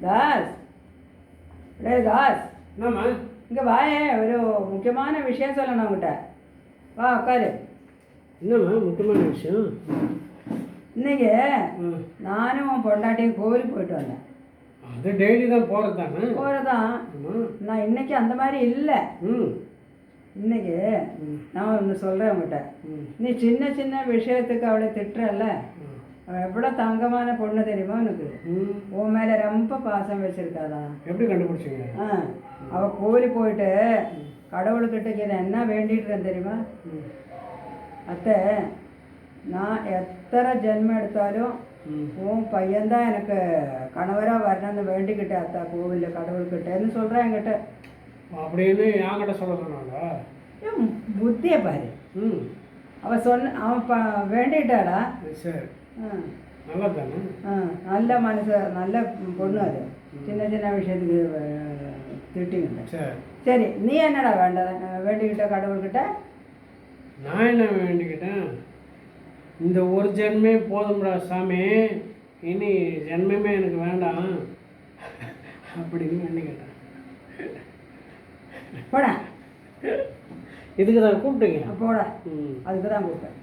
தாஸ், டே தாஸ், என்னம்மா? இங்கே வாயே, ஒரு முக்கியமான விஷயம் சொல்லணும் உங்கள்கிட்ட. வா உட்காரு. என்னம்மா முக்கியமான விஷயம்? இன்னைக்கு நானும் பொண்டாட்டியும் கோவிலுக்கு போயிட்டு வந்தேன். அது டெய்லி தான் போகிறது தானே? போகிறதான். நான் இன்னைக்கு அந்த மாதிரி இல்லை. இன்னைக்கு நான் ஒன்று சொல்கிறேன் உங்கள்கிட்ட. நீ சின்ன சின்ன விஷயத்துக்கு அவளை திட்டுறல்ல, அவள் எவ்வளோ தங்கமான பொண்ணு தெரியுமா உனக்கு? உன் மேலே ரொம்ப பாசம் வச்சுருக்காதா? எப்படி கண்டுபிடிச்சிங்க? அவள் கோவிலுக்கு போயிட்டு கடவுள்கிட்ட நான் என்ன வேண்டிட்டுறேன் தெரியுமா? அத்தை, நான் எத்தனை ஜென்மம் எடுத்தாலும் உன் பையன்தான் எனக்கு கணவராக வரணும்னு வேண்டிக்கிட்டேன் அத்தா, கோவிலில் கடவுள்கிட்டன்னு சொல்கிறேன் என்கிட்ட. அப்படின்னு என்கிட்ட சொல்ல சொன்னாங்களா? புத்தியை பாரு. அவன் வேண்டிட்டாடா. சரி, நல்லா தானே? நல்ல நல்ல பொண்ணு. அது சின்ன சின்ன விஷயத்துக்கு திட்டிக்கிட்ட. சரி, நீ என்னடா வேண்டிக்கிட்ட கடவுள்கிட்ட? நான் என்ன வேண்டிக்கிட்டேன்? இந்த ஒரு ஜென்மே போதும்டா சாமி, இனி ஜென்மமே எனக்கு வேண்டாம் அப்படின்னு வேண்டிக்கிட்டேன். போட, இதுக்கு தான் கூப்பிட்டீங்க? போட, அதுக்கு தான் கூப்பிட்டேன்.